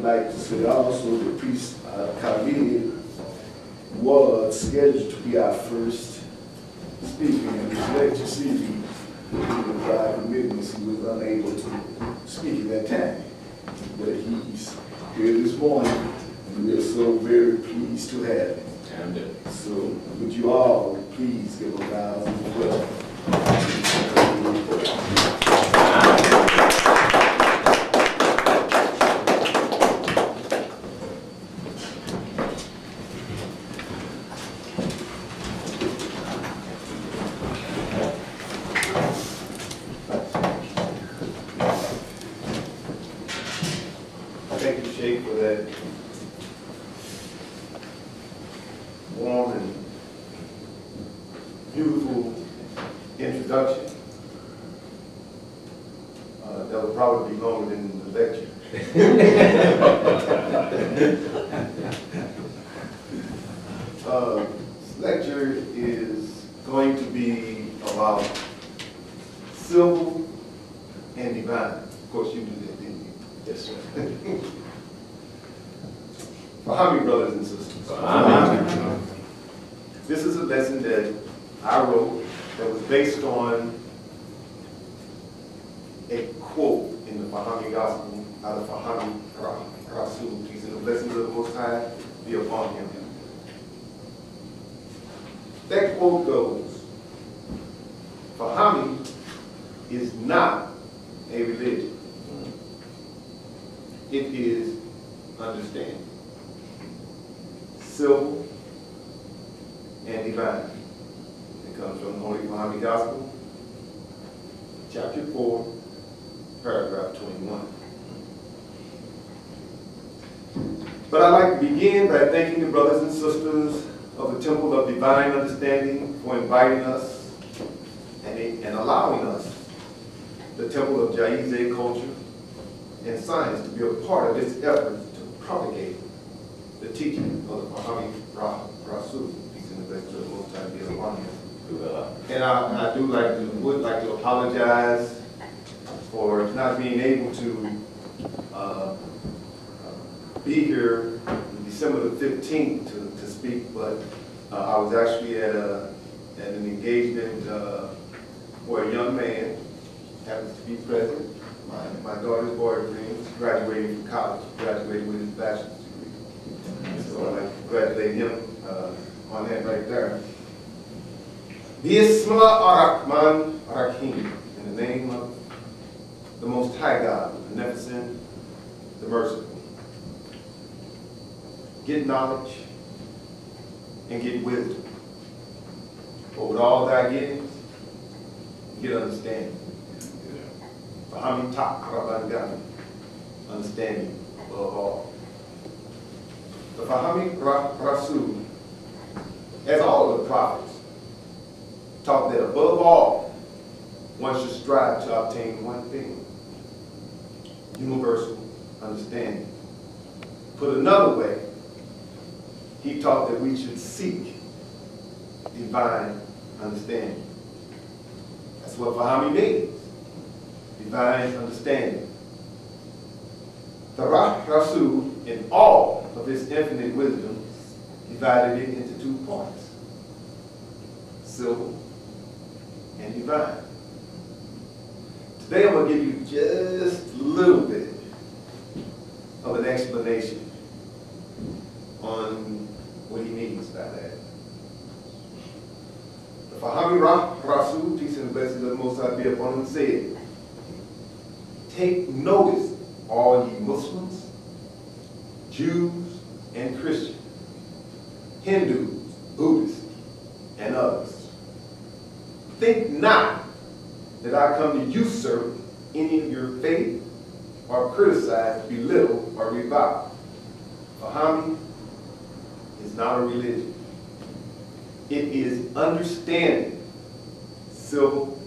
would like to say also the priest Khalid was scheduled to be our first speaker in this lecture series. Due to prior commitments, he was unable to speak at that time. But he's here this morning, and we are so very pleased to have him. So would you all please give a round of applause? Thank you, Sheikh, for that warm and beautiful introduction. That would probably be longer than the lecture. This lecture is going to be about civil and divine. Of course, you knew that, didn't you? Yes, sir. Fahamme, brothers and sisters. Fahamme. This is a lesson that I wrote that was based on a quote in the Fahamme Gospel out of Fahamme Rasul, peace and the blessings of the Most High be upon him. That quote goes, Fahamme is not a religion. It is understanding. Civil and divine. It comes from the Holy Fahamme Gospel, chapter 4, paragraph 21. But I'd like to begin by thanking the brothers and sisters of the Temple of Divine Understanding for inviting us and allowing us, the Temple of Jaize culture and science, to be a part of this effort to propagate the teaching of the Fahamme Rasul, peace and the blessings of the Most High be upon him. And I would like to apologize for not being able to be here December the 15th to speak, but I was actually at an engagement where a young man happens to be present. My daughter's boyfriend, graduating from college, graduated with his bachelor's degree. So I'd like to congratulate him on that right there. Bismillah ar-Rahman ar-Rahim, in the name of the Most High God, the Beneficent, the Merciful. Get knowledge and get wisdom. But with all thy gettings, get understanding. Fahamme ta'kraban, understanding above all. The Fahamme Rasul, as all of the prophets, taught that above all, one should strive to obtain one thing: universal understanding. Put another way, he taught that we should seek divine understanding. That's what Fahamme means, divine understanding. The Rasul, in all of his infinite wisdom, divided it into two parts: civil and divine. Today I'm going to give you just a little bit of an explanation on what he means by that. The Fahamme Rasul, peace and blessings of the Most High be upon him, said, "Take notice, all ye Muslims, Jews and Christians, Hindus, Buddhists, and others. Think not that I come to usurp any of your faith or criticize, belittle, or revile. Fahamme is not a religion. It is understanding, civil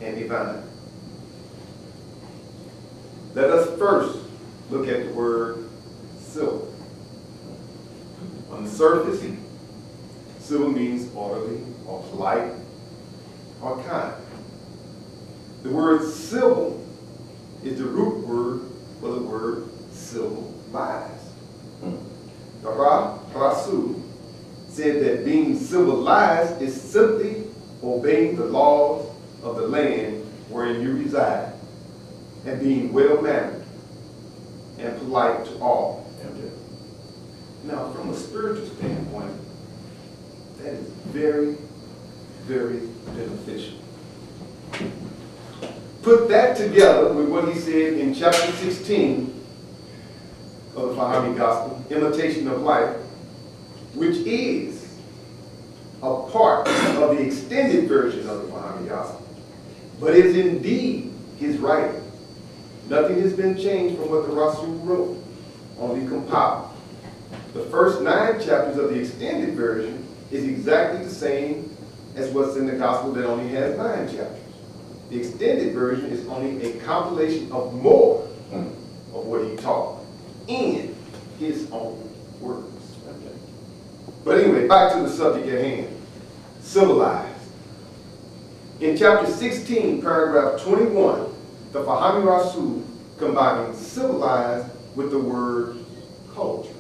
and divine." Let us first look at the word civil. On the surface, civil means orderly or polite or kind. The word civil is the root word for the word civil life. Civilized is simply obeying the laws of the land wherein you reside and being well-mannered and polite to all. Now, from a spiritual standpoint, that is very, very beneficial. Put that together with what he said in chapter 16 of the Fahamme Gospel, Imitation of Life, which is a part of the extended version of the Fahamme Gospel, but is indeed his writing. Nothing has been changed from what the Rasul wrote, only compiled. The first 9 chapters of the extended version is exactly the same as what's in the Gospel that only has 9 chapters. The extended version is only a compilation of more of what he taught in his own words. But anyway, back to the subject at hand. Civilized. In chapter 16, paragraph 21, the Fahamme Rasul combining civilized with the word culture.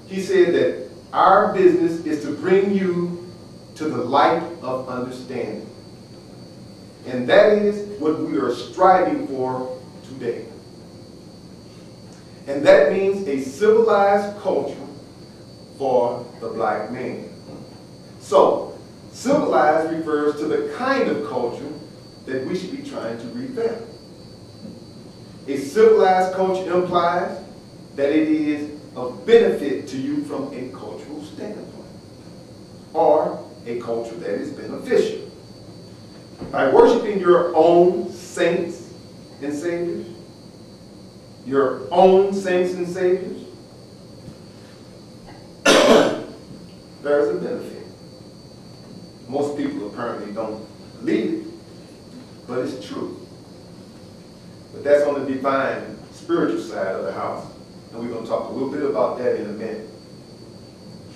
He said that our business is to bring you to the light of understanding. And that is what we are striving for today. And that means a civilized culture for the black man. So, civilized refers to the kind of culture that we should be trying to revamp. A civilized culture implies that it is of benefit to you from a cultural standpoint, or a culture that is beneficial. By worshiping your own saints and saviors, your own saints and saviors, there's a benefit. Most people apparently don't believe it, but it's true. But that's on the divine, spiritual side of the house. And we're going to talk a little bit about that in a minute.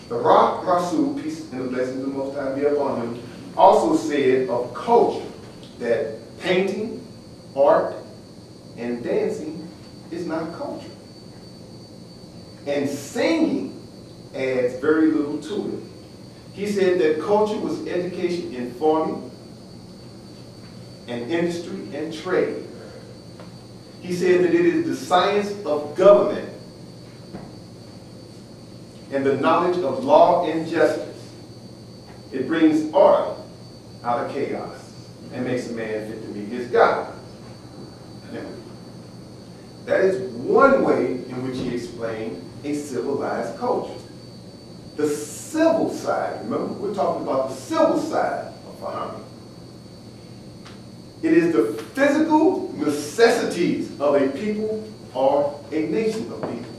The Rasul, peace and the blessings of the Most High be upon him, also said of culture that painting, art, and dancing is not culture. And singing adds very little to it. He said that culture was education in farming, and industry, and trade. He said that it is the science of government and the knowledge of law and justice. It brings order out of chaos and makes a man fit to be his God. Now, that is one way in which he explained a civilized culture. The civil side, remember, we're talking about the civil side of Fahamme. It is the physical necessities of a people or a nation of people.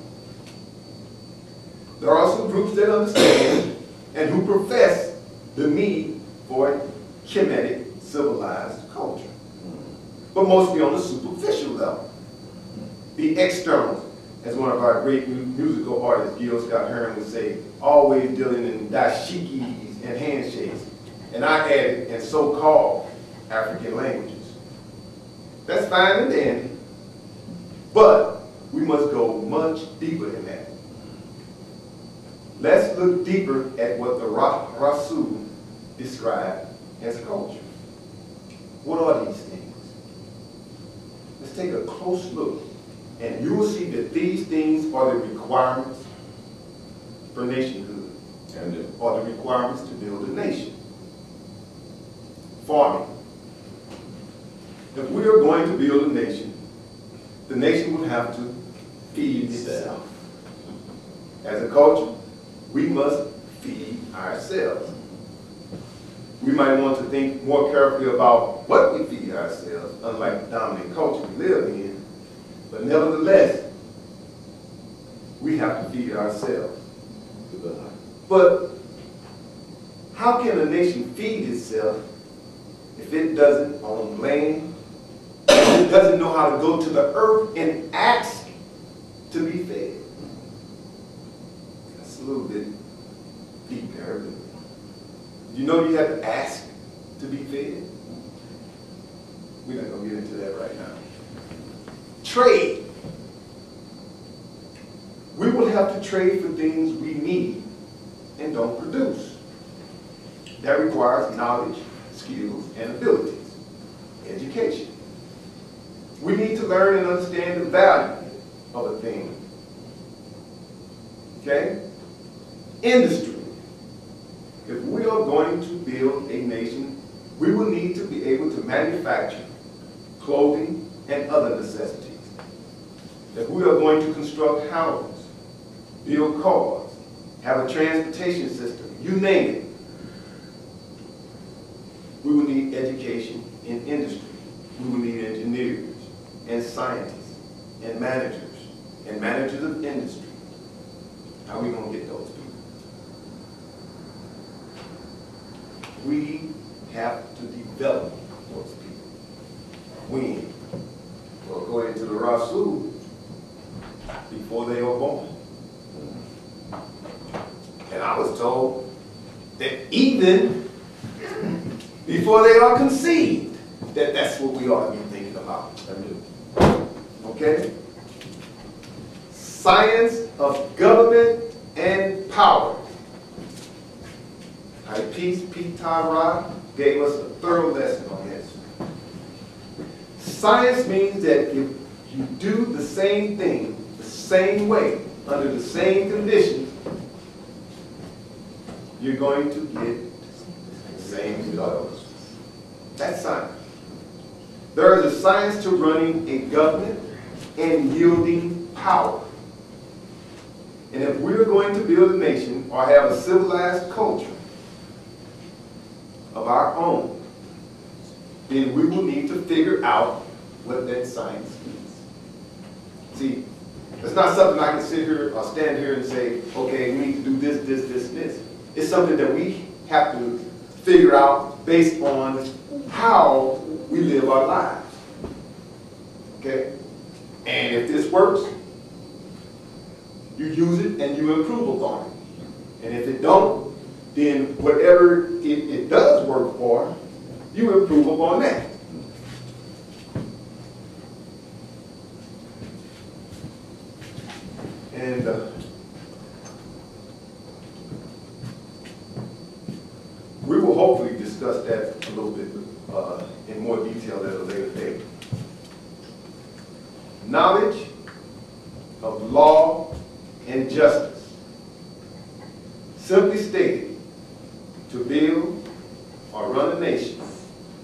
There are also groups that understand and who profess the need for a Kemetic civilized culture, but mostly on a superficial level. The externals, as one of our great musical artists, Gil Scott Heron, would say, always dealing in dashikis and handshakes, and I added in so-called African languages. That's fine and dandy, but we must go much deeper than that. Let's look deeper at what the Rasul described as culture. What are these things? Let's take a close look, and you will see that these things are the requirements for nationhood, or the requirements to build a nation. Farming. If we are going to build a nation, the nation would have to feed itself. As a culture, we must feed ourselves. We might want to think more carefully about what we feed ourselves, unlike the dominant culture we live in. But nevertheless, we have to feed ourselves. But how can a nation feed itself if it doesn't own land, if it doesn't know how to go to the earth and ask to be fed? That's a little bit deep there. You know you have to ask to be fed? We're not going to get into that right now. Trade. We will have to trade for things we need and don't produce. that requires knowledge, skills, and abilities. Education. We need to learn and understand the value of a thing. Okay? Industry. If we are going to build a nation, we will need to be able to manufacture clothing and other necessities. If we are going to construct houses, build cars, have a transportation system, you name it, we will need education in industry. We will need engineers and scientists and managers of industry. How are we going to get those people? We have to develop those people. When? Well, according to the Rasul, before they were born. And I was told that even before they are conceived, that's what we ought to be thinking about. Okay? Science of government and power. Peace, P. Tyrod gave us a thorough lesson on this. Science means that if you do the same thing, the same way, under the same conditions, you're going to get the same results. That's science. There is a science to running a government and yielding power. And if we're going to build a nation or have a civilized culture of our own, then we will need to figure out what that science is. See, it's not something I can sit here or stand here and say, okay, we need to do this, this, this, and this. It's something that we have to figure out based on how we live our lives. Okay? And if this works, you use it and you improve upon it. And if it don't, then whatever it does work for, you improve upon that. And we will hopefully discuss that a little bit in more detail at a later date. Knowledge of law and justice. Simply stated, to build or run a nation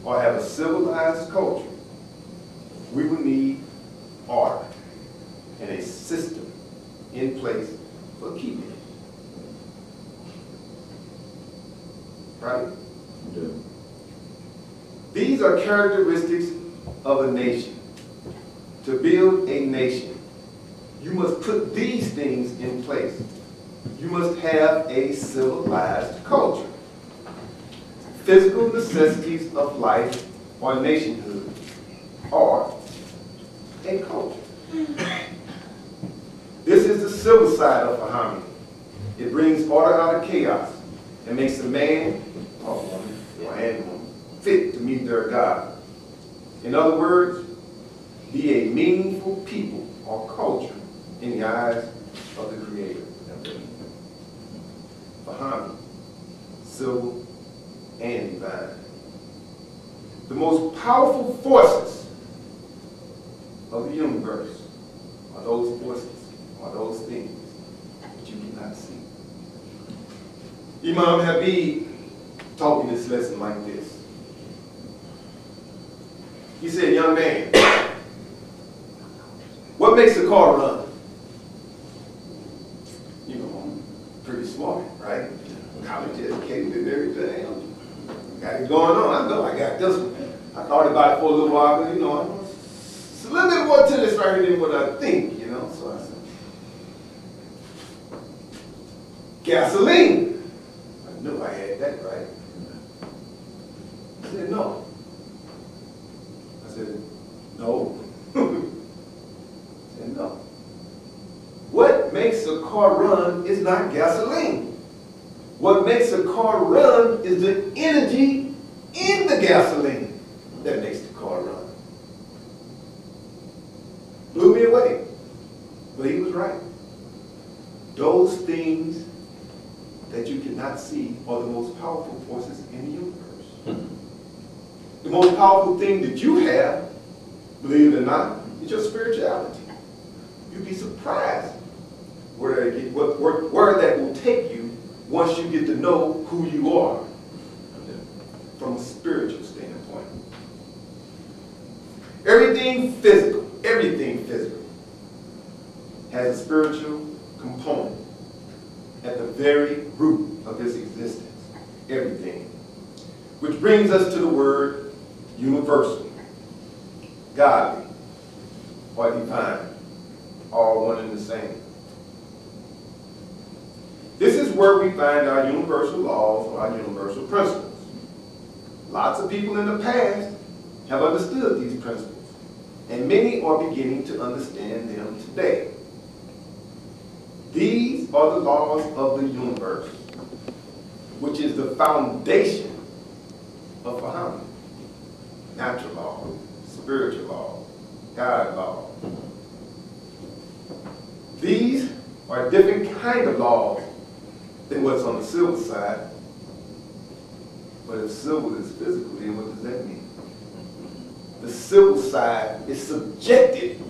or have a civilized culture, we will need order and a system in place for keeping it. Right? Yeah. These are characteristics of a nation. To build a nation, you must put these things in place. You must have a civilized culture. Physical necessities of life or nationhood are a culture. This is the civil side of Fahamme. It brings order out of chaos and makes a man or woman or animal fit to meet their God. In other words, be a meaningful people or culture in the eyes of the Creator. Fahamme, civil and divine. The most powerful forces of the universe are those forces, are those things that you cannot see. Imam Habib taught me this lesson like this. He said, young man, what makes a car run? You know, I'm pretty smart, right? College educated and everything. Got it going on. I know I got this one. I thought about it for a little while, but you know, it's a little bit more to this right here than what I think, you know. So I said, gasoline. I knew I had that right. I said, no. I said, no. I said, no. What makes a car run is not gasoline. What makes a car run is the energy in the gasoline that makes the car run. Blew me away. But he was right. Those things that you can not see are the most powerful forces in the universe. The most powerful thing that you have, believe it or not, is your spirituality. You'd be surprised where that will take you once you get to know who you are from a spiritual standpoint. Everything physical has a spiritual component at the very root of its existence. Everything. Which brings us to the word universal, godly, or divine, all one and the same. This is where we find our universal laws or our universal principles. Lots of people in the past have understood these principles, and many are beginning to understand them today. These are the laws of the universe, which is the foundation of Fahamme. Natural law, spiritual law, God law. These are different kind of laws than what's on the silver side. But if silver is physical, then what does that mean? The silver side is subjected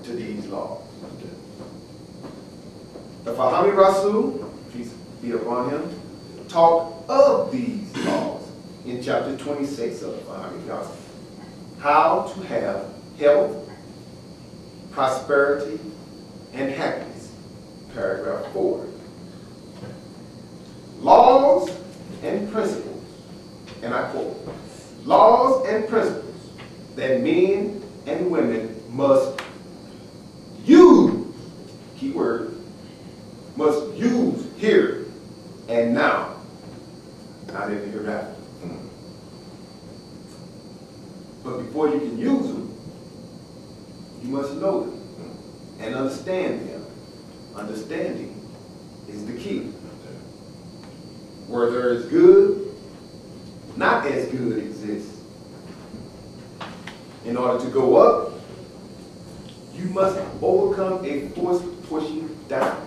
to these laws. The Fahamme Rasul, peace be upon him, talked of these laws in chapter 26 of the Fahamme Gospel. How to have health, prosperity, and happiness. Paragraph 4. Laws and principles, and I quote, laws and principles that men and women must use, key word, must use here and now, not in the hereafter. But before you can use them, you must know them and understand them. Understanding is the key. Where there is good, not as good exists. In order to go up, you must overcome a force pushing down.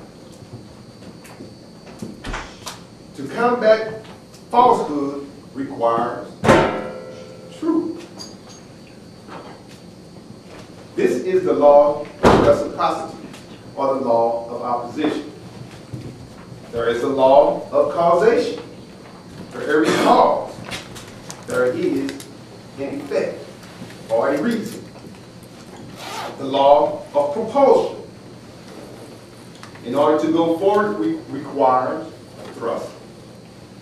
To combat falsehood requires truth. This is the law of reciprocity, or the law of opposition. There is a law of causation. For every cause, there is an effect, or a reason. The law of propulsion. In order to go forward, requires a thrust,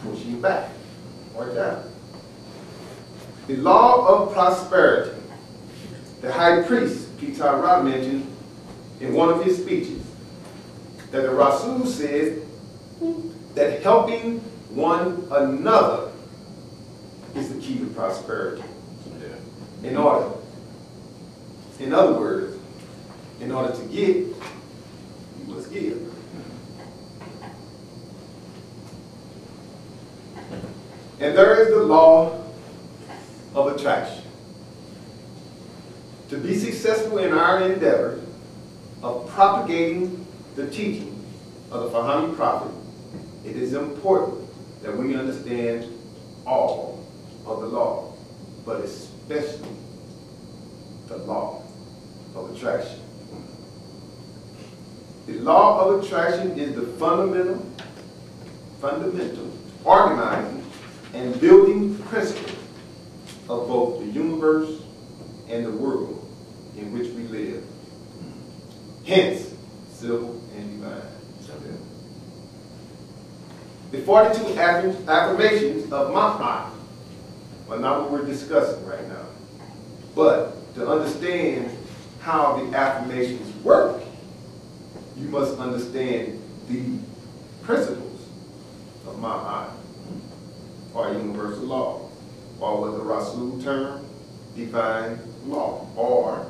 pushing back or down. The law of prosperity. The high priest, Peter Ra, mentioned in one of his speeches that the Rasul said that helping one another is the key to prosperity. In other words, in order to get, you must give. And there is the law of attraction. To be successful in our endeavor of propagating the teaching of the Fahamme prophet, it is important that we understand all of the law, but especially the law of attraction. The law of attraction is the fundamental organizing and building principle of both the universe and the world in which we live. Hence, civil and divine. The 42 affirmations of Fahamme are not what we're discussing right now. But to understand how the affirmations work, you must understand the principles of Fahamme, or universal law, or what the Rasul term, divine law, or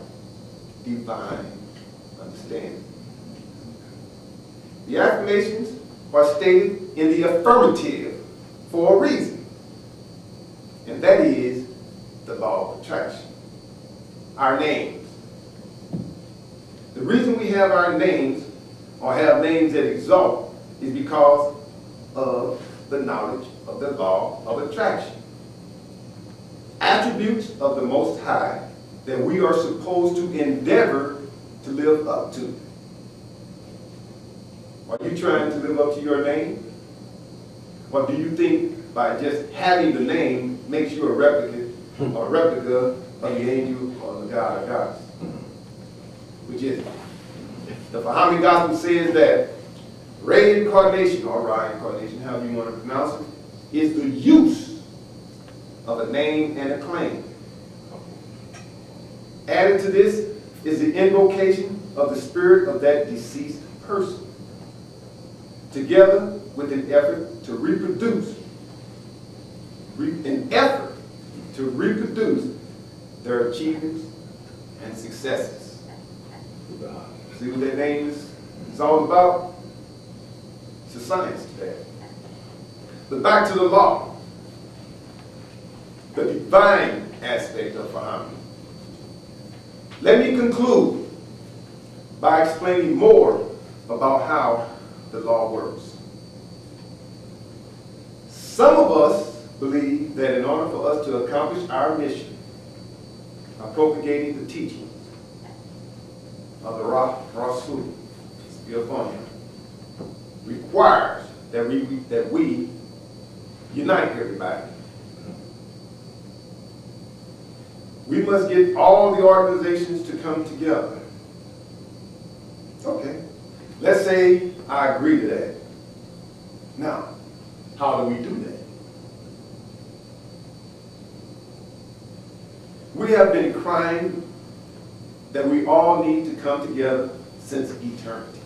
divine understanding. The affirmations are stated in the affirmative for a reason, and that is the law of attraction. Our names. The reason we have our names, or have names that exalt, is because of the knowledge of the law of attraction. Attributes of the Most High that we are supposed to endeavor to live up to. Are you trying to live up to your name? Or do you think by just having the name makes you a replica of the angel or the God or goddess? Which is it? The Fahamme Gospel says that reincarnation, or reincarnation, however you want to pronounce it, is the use of a name and a claim. Added to this is the invocation of the spirit of that deceased person, together with an effort to reproduce their achievements and successes. See what that name is all about? It's a science today. But back to the law, the divine aspect of Fahamme. Let me conclude by explaining more about how the law works. Some of us believe that in order for us to accomplish our mission of propagating the teachings of the Rasul, peace be upon him, requires that we unite everybody. We must get all the organizations to come together. Okay, let's say I agree to that. Now, how do we do that? We have been crying that we all need to come together since eternity.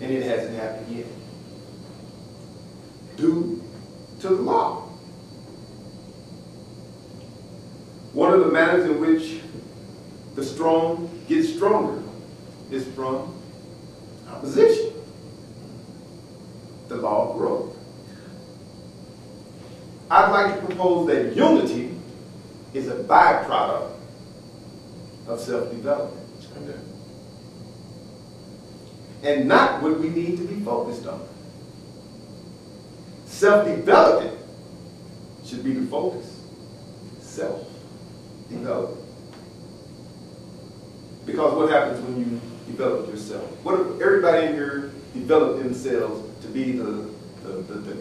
And it hasn't happened yet. Due to the law. One of the manners in which the strong get stronger is from opposition. The law of growth. I'd like to propose that unity is a byproduct of self-development. And not what we need to be focused on. Self-development should be the focus. Self-development. Because what happens when you develop yourself? What if everybody in here develop themselves to be the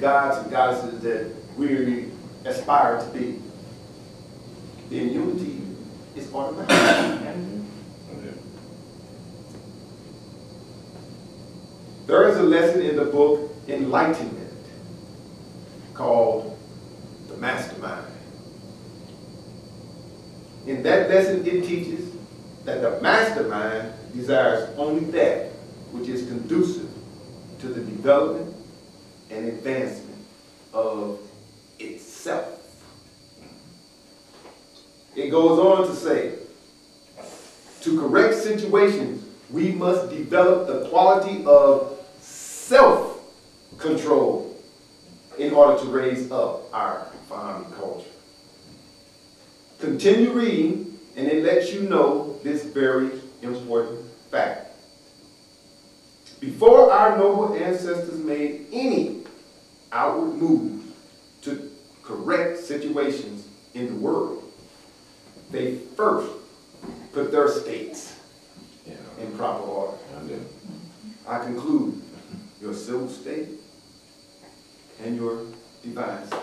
gods and goddesses that we aspire to be? Then unity is automatic. There is a lesson in the book Enlightenment called The Mastermind. In that lesson, it teaches that the mastermind desires only that which is conducive to the development and advancement of itself. It goes on to say, to correct situations, we must develop the quality of self-control in order to raise up our Fahamme culture. Continue reading, and it lets you know this very important fact. Before our noble ancestors made any outward moves to correct situations in the world, they first put their states in proper order. I conclude your civil state and your divine state.